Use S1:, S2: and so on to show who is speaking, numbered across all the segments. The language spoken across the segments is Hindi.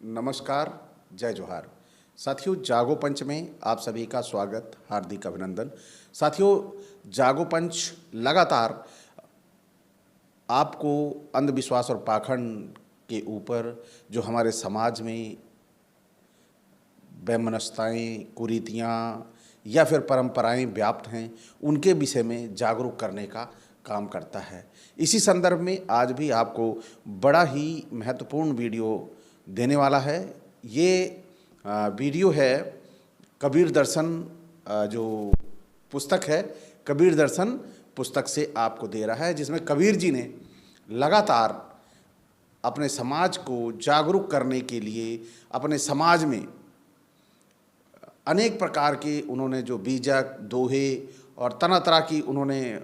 S1: नमस्कार, जय जोहार। साथियों, जागो पंच में आप सभी का स्वागत, हार्दिक अभिनंदन। साथियों, जागो पंच लगातार आपको अंधविश्वास और पाखंड के ऊपर जो हमारे समाज में वैमनस्यताएँ, कुरीतियाँ या फिर परंपराएं व्याप्त हैं, उनके विषय में जागरूक करने का काम करता है। इसी संदर्भ में आज भी आपको बड़ा ही महत्वपूर्ण वीडियो देने वाला है। ये वीडियो है कबीर दर्शन, जो पुस्तक है कबीर दर्शन पुस्तक से आपको दे रहा है, जिसमें कबीर जी ने लगातार अपने समाज को जागरूक करने के लिए अपने समाज में अनेक प्रकार के उन्होंने जो बीजक, दोहे और तरह तरह की उन्होंने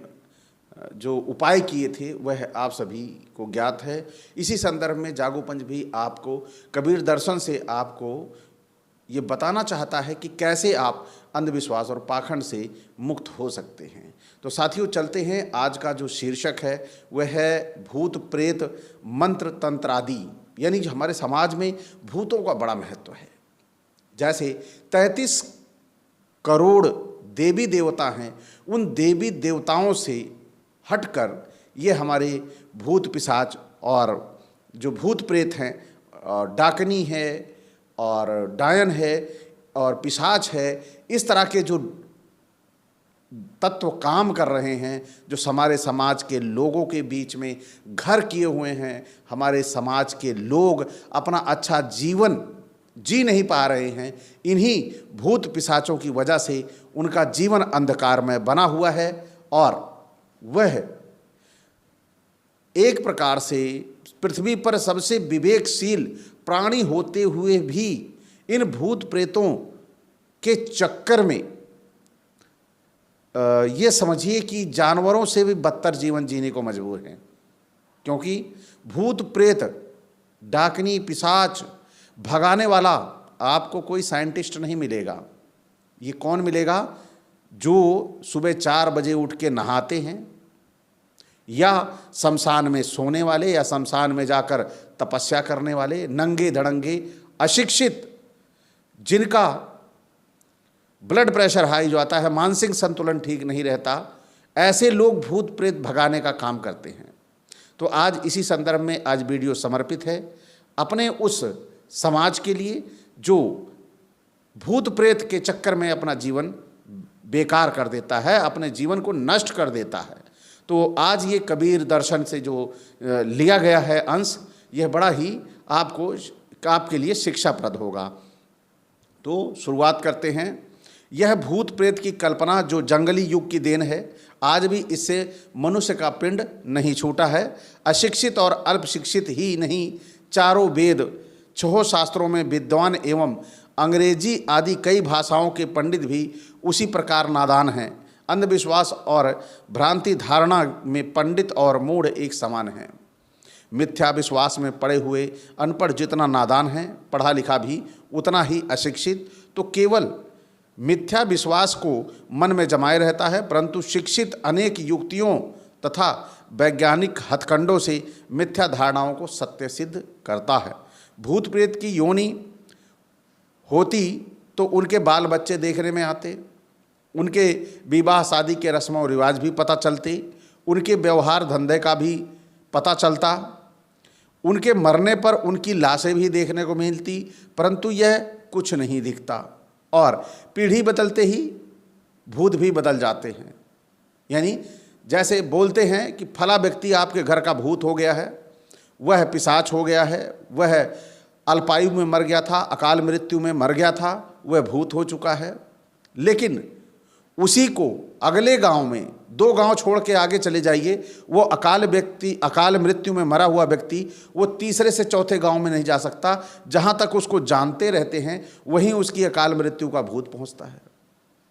S1: जो उपाय किए थे वह आप सभी को ज्ञात है। इसी संदर्भ में जागो पंच भी आपको कबीर दर्शन से आपको ये बताना चाहता है कि कैसे आप अंधविश्वास और पाखंड से मुक्त हो सकते हैं। तो साथियों, चलते हैं। आज का जो शीर्षक है वह है भूत प्रेत मंत्र तंत्र आदि, यानी जो हमारे समाज में भूतों का बड़ा महत्व है। जैसे 33 करोड़ देवी देवता हैं, उन देवी देवताओं से हटकर ये हमारे भूत पिशाच और जो भूत प्रेत हैं, डाकनी है और डायन है और पिशाच है, इस तरह के जो तत्व काम कर रहे हैं, जो हमारे समाज के लोगों के बीच में घर किए हुए हैं, हमारे समाज के लोग अपना अच्छा जीवन जी नहीं पा रहे हैं, इन्हीं भूत पिशाचों की वजह से उनका जीवन अंधकार में बना हुआ है। और वह एक प्रकार से पृथ्वी पर सबसे विवेकशील प्राणी होते हुए भी इन भूत प्रेतों के चक्कर में ये समझिए कि जानवरों से भी बदतर जीवन जीने को मजबूर हैं। क्योंकि भूत प्रेत, डाकनी, पिशाच भगाने वाला आपको कोई साइंटिस्ट नहीं मिलेगा। ये कौन मिलेगा? जो सुबह 4 बजे उठ के नहाते हैं, या शमशान में सोने वाले, या शमशान में जाकर तपस्या करने वाले, नंगे धड़ंगे अशिक्षित, जिनका ब्लड प्रेशर हाई जो आता है, मानसिक संतुलन ठीक नहीं रहता, ऐसे लोग भूत प्रेत भगाने का काम करते हैं। तो आज इसी संदर्भ में आज वीडियो समर्पित है अपने उस समाज के लिए जो भूत प्रेत के चक्कर में अपना जीवन बेकार कर देता है, अपने जीवन को नष्ट कर देता है। तो आज ये कबीर दर्शन से जो लिया गया है अंश, यह बड़ा ही आपके लिए शिक्षाप्रद होगा। तो शुरुआत करते हैं। यह भूत प्रेत की कल्पना जो जंगली युग की देन है, आज भी इससे मनुष्य का पिंड नहीं छूटा है। अशिक्षित और अल्पशिक्षित ही नहीं, चारों वेद, 6 शास्त्रों में विद्वान एवं अंग्रेजी आदि कई भाषाओं के पंडित भी उसी प्रकार नादान हैं। अंधविश्वास और भ्रांति धारणा में पंडित और मूढ़ एक समान हैं। मिथ्या विश्वास में पड़े हुए अनपढ़ जितना नादान है, पढ़ा लिखा भी उतना ही अशिक्षित। तो केवल मिथ्या विश्वास को मन में जमाए रहता है, परंतु शिक्षित अनेक युक्तियों तथा वैज्ञानिक हथकंडों से मिथ्या धारणाओं को सत्य सिद्ध करता है। भूत प्रेत की योनि होती तो उनके बाल बच्चे देखने में आते, उनके विवाह शादी के रस्म और रिवाज भी पता चलते, उनके व्यवहार धंधे का भी पता चलता, उनके मरने पर उनकी लाशें भी देखने को मिलती, परंतु यह कुछ नहीं दिखता। और पीढ़ी बदलते ही भूत भी बदल जाते हैं। यानी जैसे बोलते हैं कि फला व्यक्ति आपके घर का भूत हो गया है, वह पिशाच हो गया है, वह अल्पायु में मर गया था, अकाल मृत्यु में मर गया था, वह भूत हो चुका है। लेकिन उसी को अगले गांव में, 2 गांव छोड़ के आगे चले जाइए, वो अकाल मृत्यु में मरा हुआ व्यक्ति वो तीसरे से चौथे गांव में नहीं जा सकता। जहां तक उसको जानते रहते हैं वहीं उसकी अकाल मृत्यु का भूत पहुंचता है,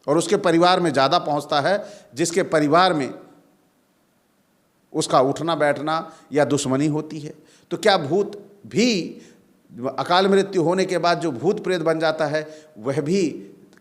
S1: और उसके परिवार में ज़्यादा पहुंचता है, जिसके परिवार में उसका उठना बैठना या दुश्मनी होती है। तो क्या भूत भी अकाल मृत्यु होने के बाद जो भूत प्रेत बन जाता है, वह भी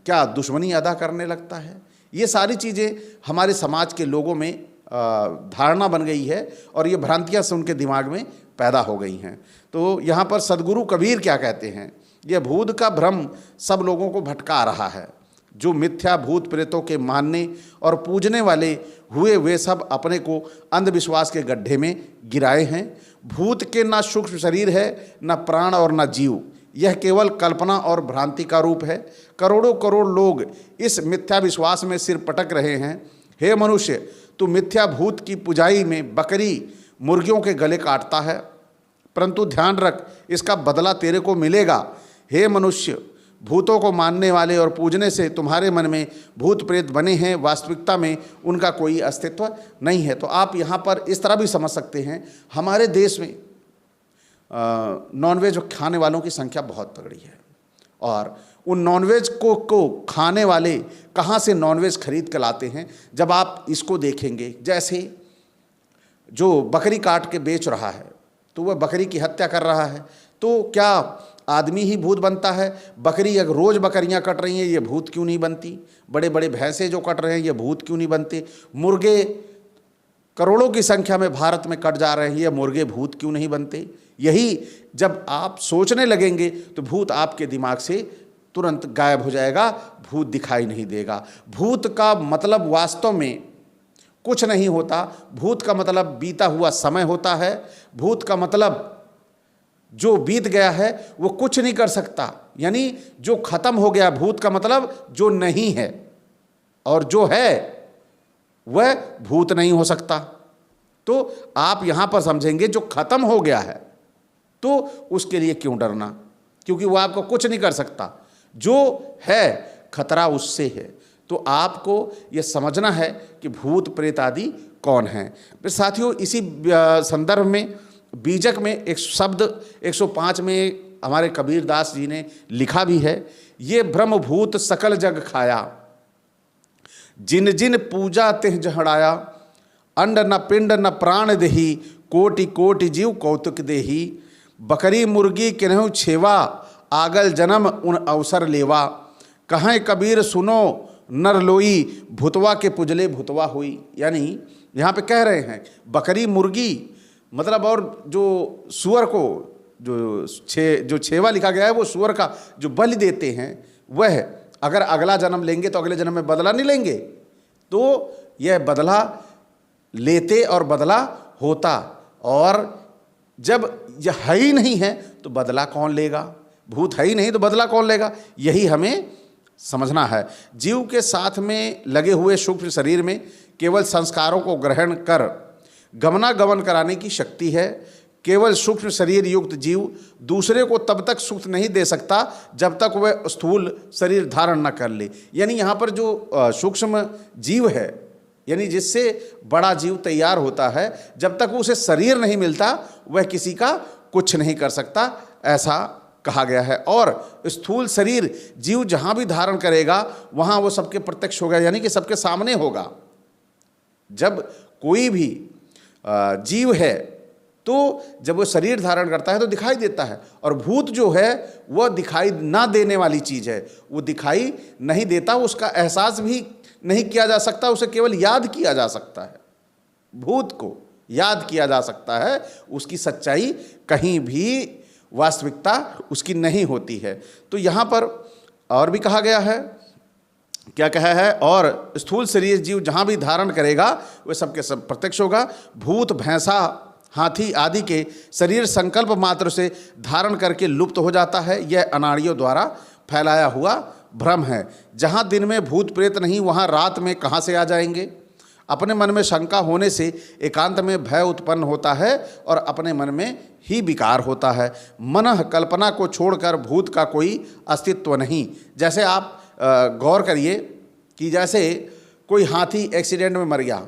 S1: क्या दुश्मनी अदा करने लगता है? ये सारी चीज़ें हमारे समाज के लोगों में धारणा बन गई है, और ये भ्रांतियाँ से उनके दिमाग में पैदा हो गई हैं। तो यहाँ पर सदगुरु कबीर क्या कहते हैं, यह भूत का भ्रम सब लोगों को भटका रहा है। जो मिथ्या भूत प्रेतों के मानने और पूजने वाले हुए वे सब अपने को अंधविश्वास के गड्ढे में गिराए हैं। भूत के ना सूक्ष्म शरीर है, न प्राण और न जीव, यह केवल कल्पना और भ्रांति का रूप है। करोड़ों करोड़ लोग इस मिथ्या विश्वास में सिर पटक रहे हैं। हे मनुष्य, तू मिथ्या भूत की पुजाई में बकरी मुर्गियों के गले काटता है, परंतु ध्यान रख, इसका बदला तेरे को मिलेगा। हे मनुष्य, भूतों को मानने वाले और पूजने से तुम्हारे मन में भूत प्रेत बने हैं, वास्तविकता में उनका कोई अस्तित्व नहीं है। तो आप यहाँ पर इस तरह भी समझ सकते हैं, हमारे देश में नॉनवेज खाने वालों की संख्या बहुत तगड़ी है, और उन नॉनवेज को खाने वाले कहाँ से नॉनवेज खरीद कर लाते हैं। जब आप इसको देखेंगे, जैसे जो बकरी काट के बेच रहा है तो वह बकरी की हत्या कर रहा है, तो क्या आदमी ही भूत बनता है? बकरी अगर रोज़ बकरियां कट रही हैं, ये भूत क्यों नहीं बनती? बड़े बड़े भैंसे जो कट रहे हैं, ये भूत क्यों नहीं बनते? मुर्गे करोड़ों की संख्या में भारत में कट जा रहे हैं, ये मुर्गे भूत क्यों नहीं बनते? यही जब आप सोचने लगेंगे तो भूत आपके दिमाग से तुरंत गायब हो जाएगा, भूत दिखाई नहीं देगा। भूत का मतलब वास्तव में कुछ नहीं होता। भूत का मतलब बीता हुआ समय होता है। भूत का मतलब जो बीत गया है वो कुछ नहीं कर सकता, यानी जो खत्म हो गया। भूत का मतलब जो नहीं है, और जो है वह भूत नहीं हो सकता। तो आप यहां पर समझेंगे जो खत्म हो गया है तो उसके लिए क्यों डरना, क्योंकि वो आपको कुछ नहीं कर सकता। जो है खतरा उससे है। तो आपको यह समझना है कि भूत प्रेत आदि कौन हैं। फिर साथियों, इसी संदर्भ में बीजक में एक शब्द 105 में हमारे कबीर दास जी ने लिखा भी है, ये ब्रह्म भूत सकल जग खाया, जिन जिन पूजा तिह जहड़ाया, अंड न पिंड न प्राण देही, कोटि कोटि जीव कौतुक देही, बकरी मुर्गी किन्हु छेवा, आगल जन्म उन अवसर लेवा, कहें कबीर सुनो नर लोई, भुतवा के पुजले भुतवा हुई। यानी यहाँ पे कह रहे हैं बकरी मुर्गी मतलब, और जो सुअर को जो छेवा लिखा गया है वो सुअर का जो बलि देते हैं, वह अगर अगला जन्म लेंगे तो अगले जन्म में बदला नहीं लेंगे, तो यह बदला लेते और बदला होता। और जब यह है ही नहीं है तो बदला कौन लेगा? भूत है ही नहीं तो बदला कौन लेगा? यही हमें समझना है। जीव के साथ में लगे हुए सूक्ष्म शरीर में केवल संस्कारों को ग्रहण कर गमनागमन कराने की शक्ति है। केवल सूक्ष्म शरीर युक्त जीव दूसरे को तब तक सुख नहीं दे सकता जब तक वह स्थूल शरीर धारण न कर ले। यानी यहाँ पर जो सूक्ष्म जीव है, यानी जिससे बड़ा जीव तैयार होता है, जब तक उसे शरीर नहीं मिलता वह किसी का कुछ नहीं कर सकता, ऐसा कहा गया है। और स्थूल शरीर जीव जहाँ भी धारण करेगा वहाँ वो सबके प्रत्यक्ष होगा, यानी कि सबके सामने होगा। जब कोई भी जीव है तो जब वो शरीर धारण करता है तो दिखाई देता है, और भूत जो है वह दिखाई ना देने वाली चीज़ है, वो दिखाई नहीं देता, उसका एहसास भी नहीं किया जा सकता, उसे केवल याद किया जा सकता है। भूत को याद किया जा सकता है, उसकी सच्चाई कहीं भी वास्तविकता उसकी नहीं होती है। तो यहाँ पर और भी कहा गया है, क्या कहा है? और स्थूल शरीर जीव जहाँ भी धारण करेगा वह सबके सब प्रत्यक्ष होगा। भूत भैंसा हाथी आदि के शरीर संकल्प मात्र से धारण करके लुप्त हो जाता है। यह अनाड़ियों द्वारा फैलाया हुआ भ्रम है। जहाँ दिन में भूत प्रेत नहीं, वहाँ रात में कहाँ से आ जाएंगे? अपने मन में शंका होने से एकांत में भय उत्पन्न होता है और अपने मन में ही विकार होता है। मनः कल्पना को छोड़कर भूत का कोई अस्तित्व नहीं। जैसे आप गौर करिए कि जैसे कोई हाथी एक्सीडेंट में मर गया,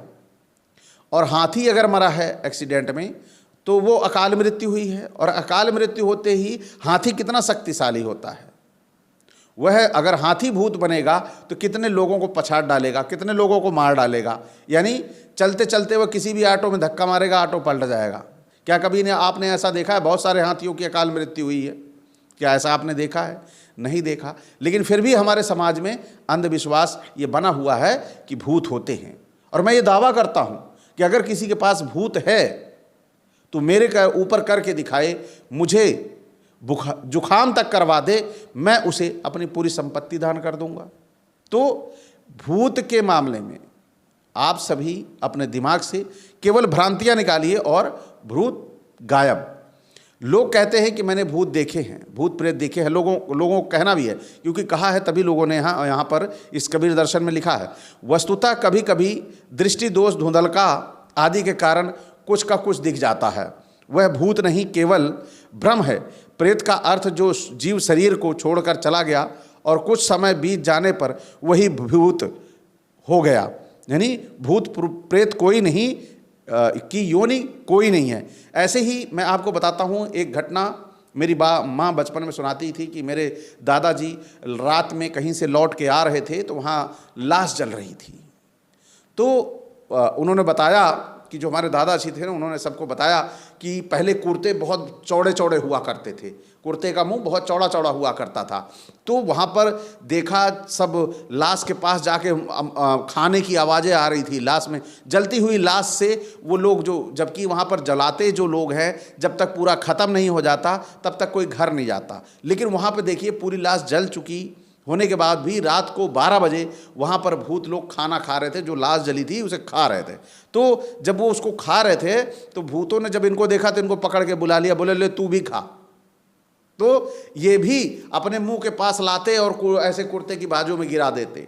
S1: और हाथी अगर मरा है एक्सीडेंट में तो वो अकाल मृत्यु हुई है, और अकाल मृत्यु होते ही हाथी कितना शक्तिशाली होता है। वह अगर हाथी भूत बनेगा तो कितने लोगों को पछाड़ डालेगा, कितने लोगों को मार डालेगा। यानी चलते चलते वह किसी भी ऑटो में धक्का मारेगा, ऑटो पलट जाएगा। क्या कभी आपने ऐसा देखा है? बहुत सारे हाथियों की अकाल मृत्यु हुई है, क्या ऐसा आपने देखा है? नहीं देखा। लेकिन फिर भी हमारे समाज में अंधविश्वास ये बना हुआ है कि भूत होते हैं। और मैं ये दावा करता हूँ कि अगर किसी के पास भूत है तो मेरे ऊपर करके दिखाए, मुझे जुखाम तक करवा दे, मैं उसे अपनी पूरी संपत्ति दान कर दूंगा। तो भूत के मामले में आप सभी अपने दिमाग से केवल भ्रांतियां निकालिए और भूत गायब। लोग कहते हैं कि मैंने भूत देखे हैं, भूत प्रेत देखे हैं, लोगों को कहना भी है, क्योंकि कहा है तभी लोगों ने यहाँ पर इस कबीर दर्शन में लिखा है। वस्तुतः कभी कभी दृष्टि दोष, धुंधलका आदि के कारण कुछ का कुछ दिख जाता है, वह भूत नहीं, केवल भ्रम है। प्रेत का अर्थ जो जीव शरीर को छोड़कर चला गया और कुछ समय बीत जाने पर वही भूत हो गया, यानी भूत प्रेत कोई नहीं की योनि कोई नहीं है। ऐसे ही मैं आपको बताता हूँ एक घटना, मेरी माँ बचपन में सुनाती थी कि मेरे दादाजी रात में कहीं से लौट के आ रहे थे तो वहाँ लाश जल रही थी। तो उन्होंने बताया कि जो हमारे दादाजी थे ना, उन्होंने सबको बताया कि पहले कुर्ते बहुत चौड़े चौड़े हुआ करते थे, कुर्ते का मुंह बहुत चौड़ा चौड़ा हुआ करता था। तो वहाँ पर देखा, सब लाश के पास जाके खाने की आवाज़ें आ रही थी, लाश में जलती हुई लाश से वो लोग जो, जबकि वहाँ पर जलाते जो लोग हैं, जब तक पूरा ख़त्म नहीं हो जाता तब तक कोई घर नहीं जाता। लेकिन वहाँ पर देखिए पूरी लाश जल चुकी होने के बाद भी रात को 12 बजे वहाँ पर भूत लोग खाना खा रहे थे, जो लाश जली थी उसे खा रहे थे। तो जब वो उसको खा रहे थे तो भूतों ने जब इनको देखा तो इनको पकड़ के बुला लिया, बोले ले तू भी खा। तो ये भी अपने मुंह के पास लाते और ऐसे कुर्ते की बाजू में गिरा देते।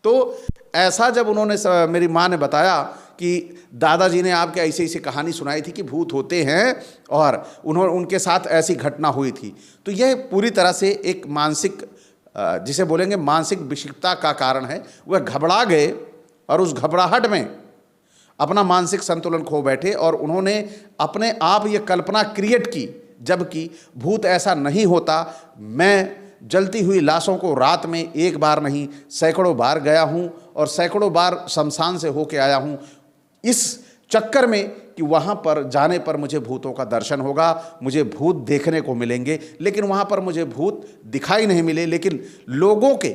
S1: तो ऐसा जब उन्होंने, मेरी माँ ने बताया कि दादाजी ने आपके ऐसी ऐसी कहानी सुनाई थी कि भूत होते हैं और उनके साथ ऐसी घटना हुई थी, तो यह पूरी तरह से एक मानसिक, जिसे बोलेंगे मानसिक विक्षिप्तता का कारण है। वह घबरा गए और उस घबराहट में अपना मानसिक संतुलन खो बैठे और उन्होंने अपने आप ये कल्पना क्रिएट की, जबकि भूत ऐसा नहीं होता। मैं जलती हुई लाशों को रात में एक बार नहीं सैकड़ों बार गया हूँ और सैकड़ों बार शमशान से होके आया हूँ, इस चक्कर में कि वहाँ पर जाने पर मुझे भूतों का दर्शन होगा, मुझे भूत देखने को मिलेंगे। लेकिन वहाँ पर मुझे भूत दिखाई नहीं मिले। लेकिन लोगों के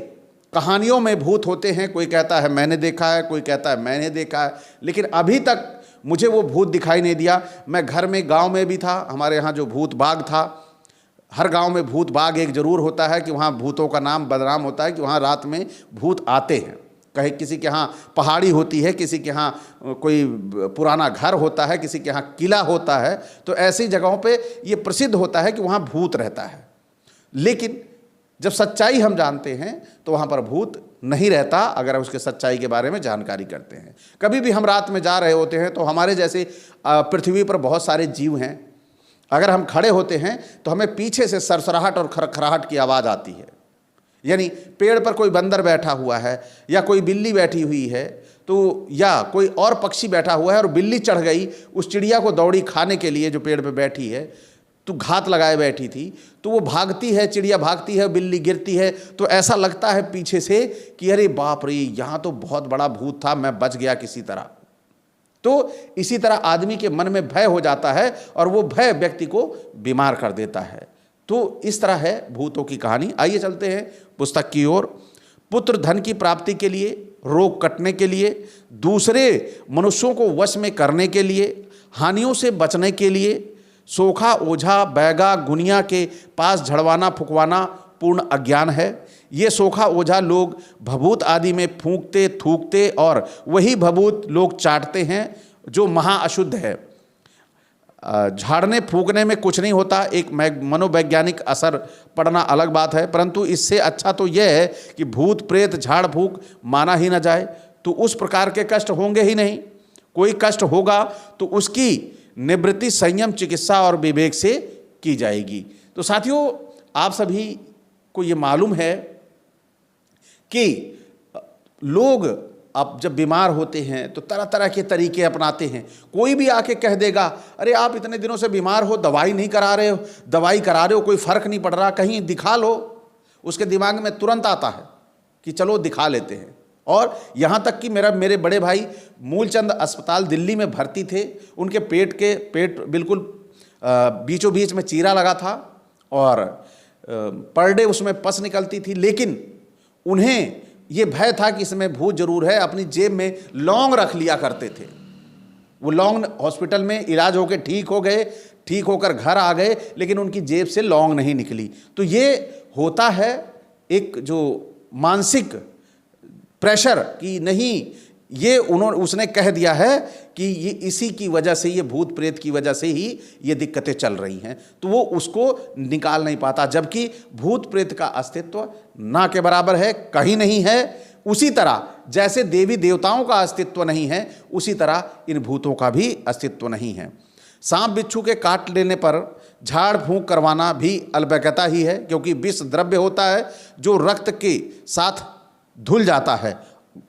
S1: कहानियों में भूत होते हैं, कोई कहता है मैंने देखा है, कोई कहता है मैंने देखा है, लेकिन अभी तक मुझे वो भूत दिखाई नहीं दिया। मैं घर में, गांव में भी था, हमारे यहाँ जो भूत बाग था, हर गांव में भूत बाग एक जरूर होता है कि वहाँ भूतों का नाम बदनाम होता है कि वहाँ रात में भूत आते हैं। कहे किसी के यहाँ पहाड़ी होती है, किसी के यहाँ कोई पुराना घर होता है, किसी के यहाँ किला होता है, तो ऐसी जगहों पे ये प्रसिद्ध होता है कि वहाँ भूत रहता है। लेकिन जब सच्चाई हम जानते हैं तो वहाँ पर भूत नहीं रहता, अगर उसके सच्चाई के बारे में जानकारी करते हैं। कभी भी हम रात में जा रहे होते हैं तो हमारे जैसे पृथ्वी पर बहुत सारे जीव हैं, अगर हम खड़े होते हैं तो हमें पीछे से सरसराहट और खरखराहट की आवाज़ आती है। यानी पेड़ पर कोई बंदर बैठा हुआ है या कोई बिल्ली बैठी हुई है, तो या कोई और पक्षी बैठा हुआ है और बिल्ली चढ़ गई उस चिड़िया को दौड़ी खाने के लिए जो पेड़ पे बैठी है, तो घात लगाए बैठी थी, तो वो भागती है, चिड़िया भागती है, बिल्ली गिरती है, तो ऐसा लगता है पीछे से कि अरे बाप रे, यहाँ तो बहुत बड़ा भूत था, मैं बच गया किसी तरह। तो इसी तरह आदमी के मन में भय हो जाता है और वो भय व्यक्ति को बीमार कर देता है। तो इस तरह है भूतों की कहानी। आइए चलते हैं पुस्तक की ओर। पुत्र धन की प्राप्ति के लिए, रोग कटने के लिए, दूसरे मनुष्यों को वश में करने के लिए, हानियों से बचने के लिए, सोखा, ओझा, बैगा, गुनिया के पास झड़वाना फुकवाना पूर्ण अज्ञान है। ये सोखा ओझा लोग भभूत आदि में फूंकते थूकते और वही भभूत लोग चाटते हैं जो महाअशुद्ध है। झाड़ने फूकने में कुछ नहीं होता, एक मनोवैज्ञानिक असर पड़ना अलग बात है, परंतु इससे अच्छा तो यह है कि भूत प्रेत झाड़ फूक माना ही न जाए, तो उस प्रकार के कष्ट होंगे ही नहीं। कोई कष्ट होगा तो उसकी निवृत्ति संयम, चिकित्सा और विवेक से की जाएगी। तो साथियों, आप सभी को ये मालूम है कि लोग अब जब बीमार होते हैं तो तरह तरह के तरीके अपनाते हैं। कोई भी आके कह देगा, अरे आप इतने दिनों से बीमार हो, दवाई नहीं करा रहे हो, दवाई करा रहे हो, कोई फ़र्क नहीं पड़ रहा, कहीं दिखा लो। उसके दिमाग में तुरंत आता है कि चलो दिखा लेते हैं। और यहाँ तक कि मेरे बड़े भाई मूलचंद अस्पताल दिल्ली में भर्ती थे, उनके पेट बिल्कुल बीचों बीच में चीरा लगा था और पर डे उसमें पस निकलती थी, लेकिन उन्हें ये भय था कि इसमें भूत जरूर है। अपनी जेब में लौंग रख लिया करते थे वो लौंग हॉस्पिटल में इलाज होकर ठीक हो गए, ठीक होकर घर आ गए, लेकिन उनकी जेब से लौंग नहीं निकली। तो ये होता है एक जो मानसिक प्रेशर कि नहीं, ये उसने कह दिया है कि ये इसी की वजह से, ये भूत प्रेत की वजह से ही ये दिक्कतें चल रही हैं, तो वो उसको निकाल नहीं पाता। जबकि भूत प्रेत का अस्तित्व ना के बराबर है, कहीं नहीं है। उसी तरह जैसे देवी देवताओं का अस्तित्व नहीं है, उसी तरह इन भूतों का भी अस्तित्व नहीं है। सांप बिच्छू के काट लेने पर झाड़ फूंक करवाना भी अलबैकता ही है, क्योंकि विष द्रव्य होता है जो रक्त के साथ धुल जाता है,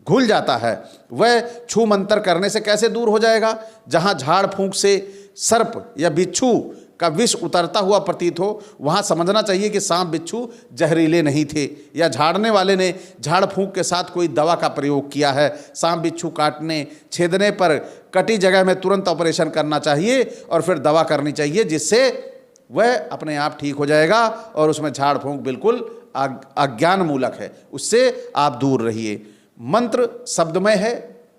S1: घुल जाता है। वह छू मंतर करने से कैसे दूर हो जाएगा? जहाँ झाड़ फूंक से सर्प या बिच्छू का विष उतरता हुआ प्रतीत हो, वहाँ समझना चाहिए कि सांप बिच्छू जहरीले नहीं थे, या झाड़ने वाले ने झाड़ फूंक के साथ कोई दवा का प्रयोग किया है। सांप बिच्छू काटने छेदने पर कटी जगह में तुरंत ऑपरेशन करना चाहिए और फिर दवा करनी चाहिए, जिससे वह अपने आप ठीक हो जाएगा और उसमें झाड़ फूंक बिल्कुल अज्ञान मूलक है, उससे आप दूर रहिए। मंत्र शब्दमय है,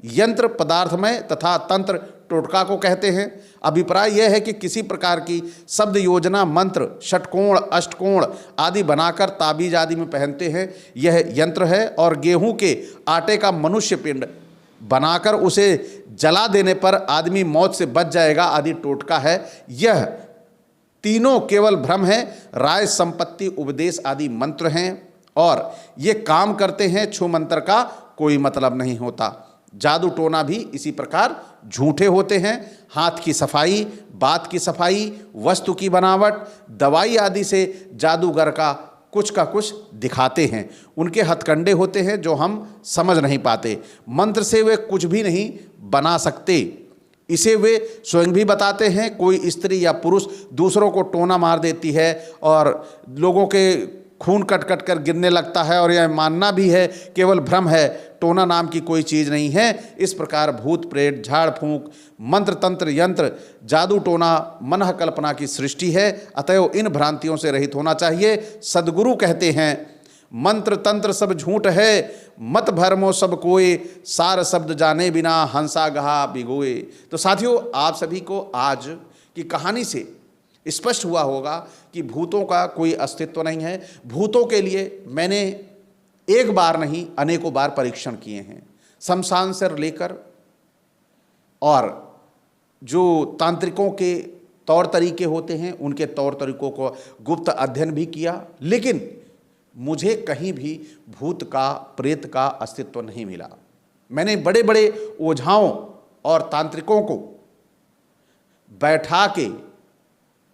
S1: यंत्र पदार्थमय तथा तंत्र टोटका को कहते हैं। अभिप्राय यह है कि किसी प्रकार की शब्द योजना, मंत्र, षटकोण, अष्टकोण आदि बनाकर ताबीज आदि में पहनते हैं, यह यंत्र है। और गेहूं के आटे का मनुष्य पिंड बनाकर उसे जला देने पर आदमी मौत से बच जाएगा आदि टोटका है। यह तीनों केवल भ्रम है। राय, संपत्ति, उपदेश आदि मंत्र हैं और ये काम करते हैं। छू मंत्र का कोई मतलब नहीं होता। जादू टोना भी इसी प्रकार झूठे होते हैं। हाथ की सफाई, बात की सफाई, वस्तु की बनावट, दवाई आदि से जादूगर का कुछ दिखाते हैं। उनके हथकंडे होते हैं जो हम समझ नहीं पाते। मंत्र से वे कुछ भी नहीं बना सकते, इसे वे स्वयं भी बताते हैं। कोई स्त्री या पुरुष दूसरों को टोना मार देती है और लोगों के खून कट कट कर गिरने लगता है, और यह मानना भी है केवल भ्रम है, टोना नाम की कोई चीज़ नहीं है। इस प्रकार भूत प्रेत, झाड़ फूंक, मंत्र तंत्र यंत्र, जादू टोना मनः कल्पना की सृष्टि है। अतएव इन भ्रांतियों से रहित होना चाहिए। सद्गुरु कहते हैं, मंत्र तंत्र सब झूठ है, मत भरमो सब कोय, सार शब्द जाने बिना हंसा गहा बिगोए। तो साथियों, आप सभी को आज की कहानी से स्पष्ट हुआ होगा कि भूतों का कोई अस्तित्व नहीं है। भूतों के लिए मैंने एक बार नहीं अनेकों बार परीक्षण किए हैं। शमशान से लेकर और जो तांत्रिकों के तौर तरीके होते हैं, उनके तौर तरीकों को गुप्त अध्ययन भी किया, लेकिन मुझे कहीं भी भूत का, प्रेत का अस्तित्व नहीं मिला। मैंने बड़े बड़े ओझाओं और तांत्रिकों को बैठा के,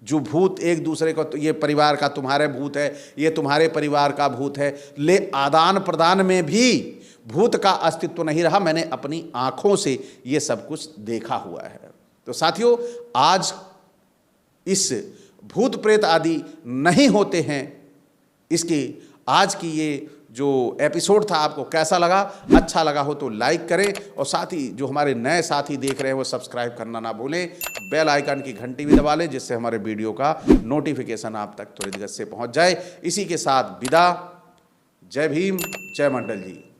S1: जो भूत एक दूसरे को, तो ये परिवार का तुम्हारे भूत है, ये तुम्हारे परिवार का भूत है, ले आदान प्रदान में भी भूत का अस्तित्व नहीं रहा। मैंने अपनी आंखों से ये सब कुछ देखा हुआ है। तो साथियों, आज इस भूत प्रेत आदि नहीं होते हैं, इसकी आज की ये जो एपिसोड था आपको कैसा लगा? अच्छा लगा हो तो लाइक करें, और साथ ही जो हमारे नए साथी देख रहे हैं वो सब्सक्राइब करना ना भूलें। बेल आइकन की घंटी भी दबा लें, जिससे हमारे वीडियो का नोटिफिकेशन आप तक त्वरित गति से पहुंच जाए। इसी के साथ विदा। जय भीम, जय मंडल जी।